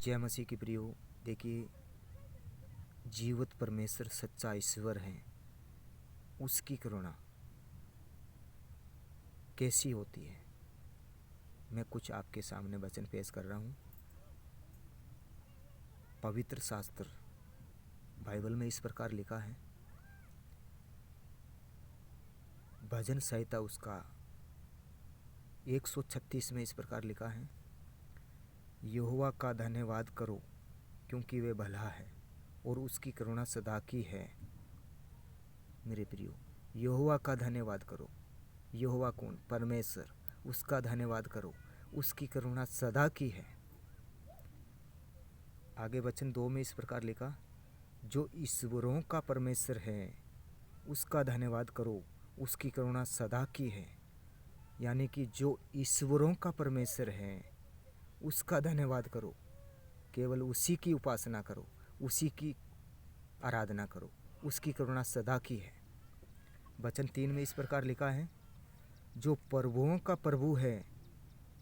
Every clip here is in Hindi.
जय मसीह की प्रियो। देखिए, जीवित परमेश्वर सच्चा ईश्वर है, उसकी करुणा कैसी होती है। मैं कुछ आपके सामने वचन पेश कर रहा हूँ। पवित्र शास्त्र बाइबल में इस प्रकार लिखा है, भजन संहिता उसका 136 में इस प्रकार लिखा है, यहोवा का धन्यवाद करो क्योंकि वे भला है और उसकी करुणा सदा की है। मेरे प्रियो, यहोवा का धन्यवाद करो। यहोवा कौन? परमेश्वर। उसका धन्यवाद करो, उसकी करुणा सदा की है। आगे वचन 2 में इस प्रकार लिखा, जो ईश्वरों का परमेश्वर है उसका धन्यवाद करो, उसकी करुणा सदा की है। यानी कि जो ईश्वरों का परमेश्वर है उसका धन्यवाद करो, केवल उसी की उपासना करो, उसी की आराधना करो, उसकी करुणा सदा की है। वचन 3 में इस प्रकार लिखा है, जो प्रभुओं का प्रभु है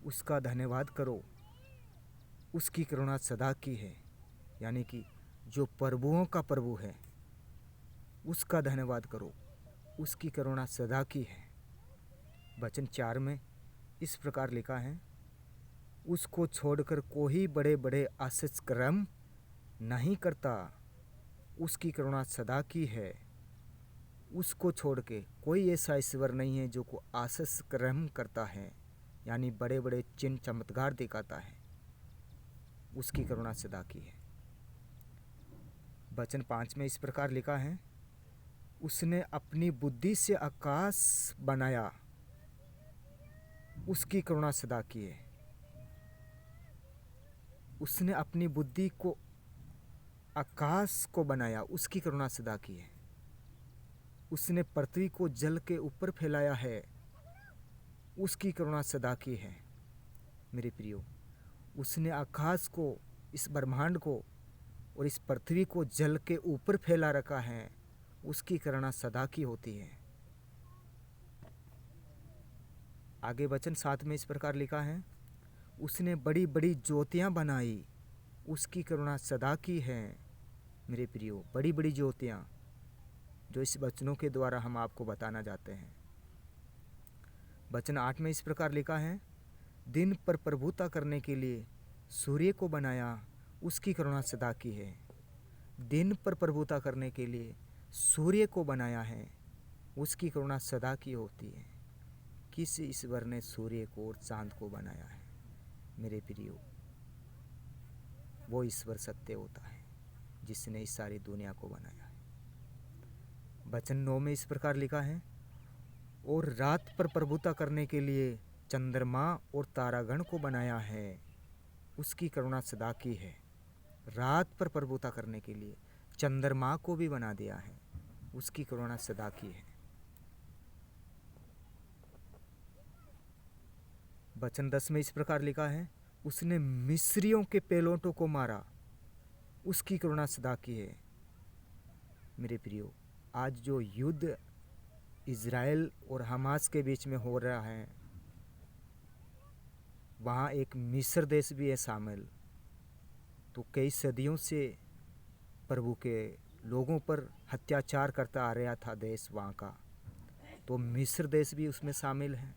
उसका धन्यवाद करो, उसकी करुणा सदा की है। यानी कि जो प्रभुओं का प्रभु है उसका धन्यवाद करो, उसकी करुणा सदा की है। वचन 4 में इस प्रकार लिखा है, उसको छोड़कर कोई बड़े बड़े आश्चर्य कर्म नहीं करता, उसकी करुणा सदा की है। उसको छोड़ के कोई ऐसा ईश्वर नहीं है जो को आश्चर्य कर्म करता है, यानी बड़े बड़े चिन्ह चमत्कार दिखाता है, उसकी करुणा सदा की है। वचन 5 में इस प्रकार लिखा है, उसने अपनी बुद्धि से आकाश बनाया, उसकी करुणा सदा की है। उसने अपनी बुद्धि को आकाश को बनाया, उसकी करुणा सदा की है। उसने पृथ्वी को जल के ऊपर फैलाया है, उसकी करुणा सदा की है। मेरे प्रियो, उसने आकाश को, इस ब्रह्मांड को और इस पृथ्वी को जल के ऊपर फैला रखा है, उसकी करुणा सदा की होती है। आगे वचन 7 में इस प्रकार लिखा है, उसने बड़ी बड़ी ज्योतियाँ बनाई, उसकी करुणा सदा की है। मेरे प्रियो, बड़ी बड़ी ज्योतियाँ जो इस वचनों के द्वारा हम आपको बताना चाहते हैं। वचन 8 में इस प्रकार लिखा है, दिन पर प्रभुता करने के लिए सूर्य को बनाया, उसकी करुणा सदा की है। दिन पर प्रभुता करने के लिए सूर्य को बनाया है, उसकी करुणा सदा की होती है। किस ईश्वर ने सूर्य को और चांद को बनाया है? मेरे प्रियो, वो ईश्वर सत्य होता है जिसने इस सारी दुनिया को बनाया है। वचन 9 में इस प्रकार लिखा है, और रात पर प्रभुता करने के लिए चंद्रमा और तारागण को बनाया है, उसकी करुणा सदा की है। रात पर प्रभुता करने के लिए चंद्रमा को भी बना दिया है, उसकी करुणा सदा की है। वचन 10 में इस प्रकार लिखा है, उसने मिस्रियों के पेलोटों को मारा, उसकी करुणा सदा की है। मेरे प्रियो, आज जो युद्ध इज़राइल और हमास के बीच में हो रहा है, वहाँ एक मिस्र देश भी है शामिल। तो कई सदियों से प्रभु के लोगों पर अत्याचार करता आ रहा था देश वहाँ का, तो मिस्र देश भी उसमें शामिल है।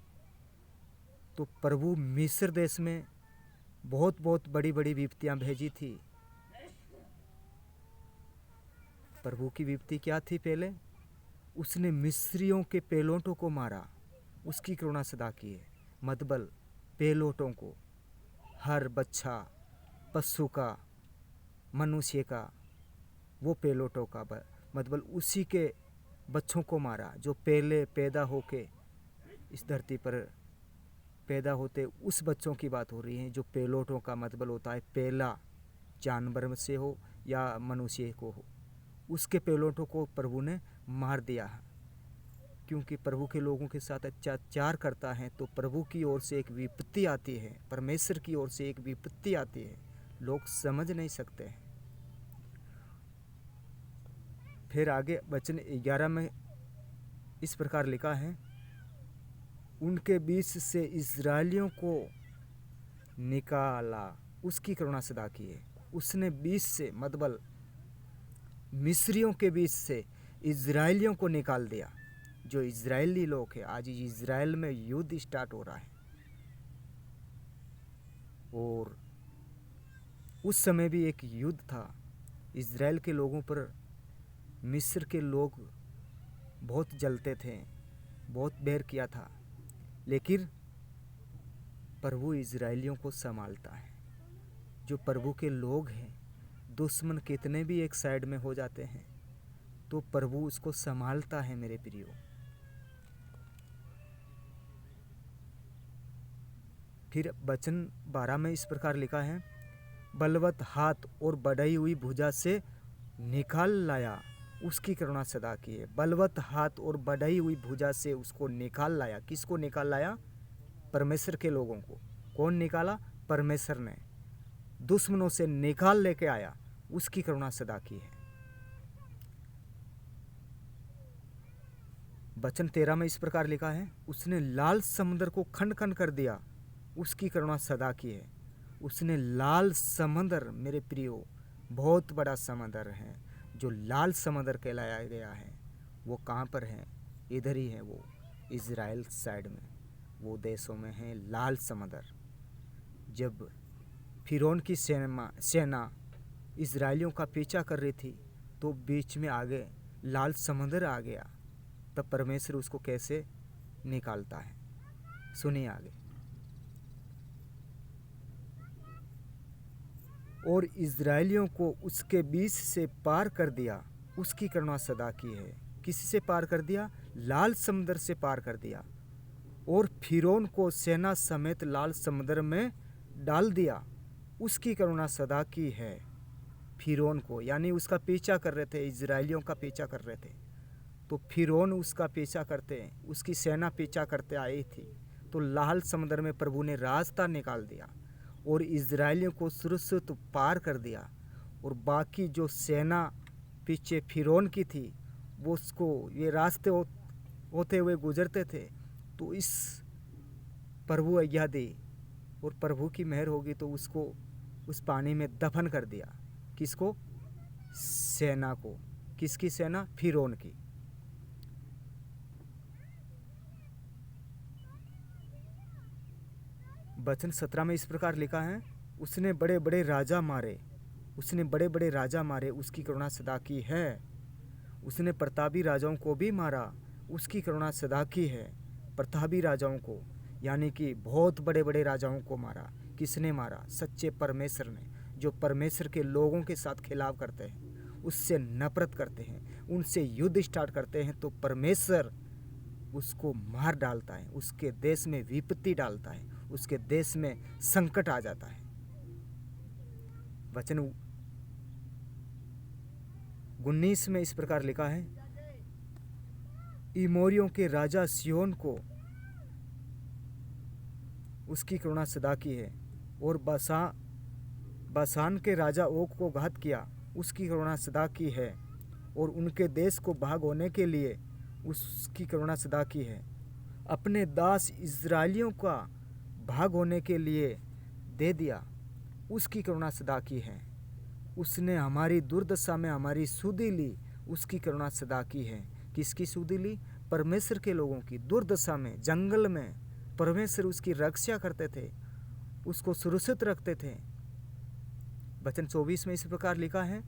तो प्रभु मिस्र देश में बहुत बहुत बड़ी बड़ी विपत्तियाँ भेजी थी। प्रभु की विपत्ति क्या थी? पहले उसने मिस्रियों के पेलोटों को मारा, उसकी करुणा सदा की है। मतलब पेलोटों को, हर बच्चा, पशु का, मनुष्य का, वो पेलोटों का मतलब उसी के बच्चों को मारा जो पहले पैदा होके इस धरती पर पैदा होते, उस बच्चों की बात हो रही है। जो पेलोटों का मतलब होता है पहला जानवर से हो या मनुष्य को हो, उसके पेलोटों को प्रभु ने मार दिया है। क्योंकि प्रभु के लोगों के साथ अत्याचार करता है तो प्रभु की ओर से एक विपत्ति आती है, परमेश्वर की ओर से एक विपत्ति आती है, लोग समझ नहीं सकते हैं। फिर आगे वचन 11 में इस प्रकार लिखा है, उनके बीच से इस्राएलियों को निकाला, उसकी करुणा सदा की है। उसने बीच से मतलब मिस्रियों के बीच से इजराइलियों को निकाल दिया। जो इजरायली लोग हैं, आज इजराइल में युद्ध स्टार्ट हो रहा है। और उस समय भी एक युद्ध था इजराइल के लोगों पर। मिस्र के लोग बहुत जलते थे, बहुत बैर किया था, लेकिन प्रभु इजराइलियों को संभालता है। जो प्रभु के लोग हैं, दुश्मन कितने भी एक साइड में हो जाते हैं तो प्रभु उसको संभालता है मेरे प्रियो। फिर वचन 12 में इस प्रकार लिखा है, बलवत हाथ और बढ़ाई हुई भुजा से निकाल लाया, उसकी करुणा सदा की है। बलवत हाथ और बढ़ाई हुई भुजा से उसको निकाल लाया। किसको निकाल लाया? परमेश्वर के लोगों को। कौन निकाला? परमेश्वर ने। दुश्मनों से निकाल लेके आया, उसकी करुणा सदा की है। वचन 13 में इस प्रकार लिखा है, उसने लाल समुद्र को खंड खंड कर दिया, उसकी करुणा सदा की है। उसने लाल समुद्र, मेरे प्रियो, बहुत बड़ा समुद्र है। जो लाल समुद्र कहलाया गया है वो कहाँ पर है? इधर ही है, वो इजराइल साइड में, वो देशों में है लाल समुद्र। जब फिरौन की सेना इजराइलियों का पीछा कर रही थी तो बीच में आगे लाल समुद्र आ गया, तब परमेश्वर उसको कैसे निकालता है, सुनिए आगे। और इजराइलियों को उसके बीच से पार कर दिया, उसकी करुणा सदा की है। किसी से पार कर दिया? लाल समुद्र से पार कर दिया। और फिरौन को सेना समेत लाल समुद्र में डाल दिया, उसकी करुणा सदा की है। फिरौन को, यानी उसका पीछा कर रहे थे, इजराइलियों का पीछा कर रहे थे, तो फिरौन उसका पीछा करते, उसकी सेना पीछा करते आई थी, तो लाल समुद्र में प्रभु ने रास्ता निकाल दिया और इजराइलियों को सुरक्षित पार कर दिया। और बाकी जो सेना पीछे फिरौन की थी, वो उसको ये रास्ते होते हुए गुजरते थे, तो इस प्रभु आज्ञा दी और प्रभु की मेहर होगी तो उसको उस पानी में दफन कर दिया। किसको? सेना को। किसकी सेना? फिरौन की। वचन 17 में इस प्रकार लिखा है, उसने बड़े बड़े राजा मारे, उसने बड़े बड़े राजा मारे, उसकी करुणा सदा की है। उसने प्रतापी राजाओं को भी मारा, उसकी करुणा सदा की है। प्रतापी राजाओं को, यानी कि बहुत बड़े बड़े राजाओं को मारा। किसने मारा? सच्चे परमेश्वर ने। जो परमेश्वर के लोगों के साथ खिलाफ करते हैं, उससे नफरत करते हैं, उनसे युद्ध स्टार्ट करते हैं, तो परमेश्वर उसको मार डालता है, उसके देश में विपत्ति डालता है, उसके देश में संकट आ जाता है। वचन 19 में इस प्रकार लिखा है, इमोरियों के राजा सिय्योन को उसकी करुणा सदा की है। और बासान के राजा ओग को घात किया, उसकी करुणा सदा की है। और उनके देश को भाग होने के लिए उसकी करुणा सदा की है। अपने दास इजराइलियों का भाग होने के लिए दे दिया, उसकी करुणा सदा की है। उसने हमारी दुर्दशा में हमारी सुधि ली, उसकी करुणा सदा की है। किसकी सुधि ली? परमेश्वर के लोगों की। दुर्दशा में, जंगल में परमेश्वर उसकी रक्षा करते थे, उसको सुरक्षित रखते थे। वचन 24 में इस प्रकार लिखा है,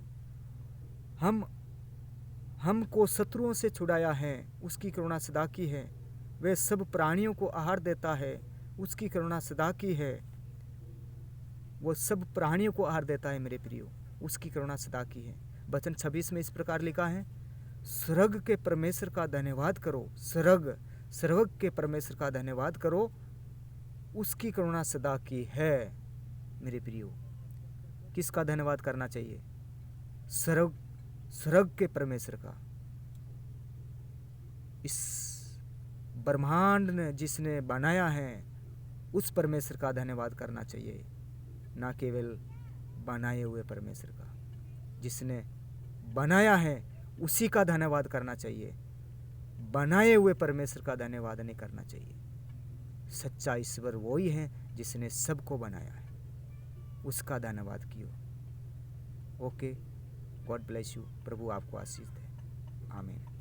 हमको शत्रुओं से छुड़ाया है, उसकी करुणा सदा की है। वह सब प्राणियों को आहार देता है, उसकी करुणा सदा की है। वो सब प्राणियों को आहार देता है मेरे प्रियो, उसकी करुणा सदा की है। वचन 26 में इस प्रकार लिखा है, स्वर्ग के परमेश्वर का धन्यवाद करो, स्वर्ग के परमेश्वर का धन्यवाद करो, उसकी करुणा सदा की है। मेरे प्रियो, किसका धन्यवाद करना चाहिए? स्वर्ग के परमेश्वर का। इस ब्रह्मांड ने जिसने बनाया है, उस परमेश्वर का धन्यवाद करना चाहिए, ना केवल बनाए हुए परमेश्वर का। जिसने बनाया है उसी का धन्यवाद करना चाहिए, बनाए हुए परमेश्वर का धन्यवाद नहीं करना चाहिए। सच्चा ईश्वर वही है जिसने सबको बनाया है, उसका धन्यवाद कियो। Okay, God bless you. प्रभु आपको आशीष दे। आमीन।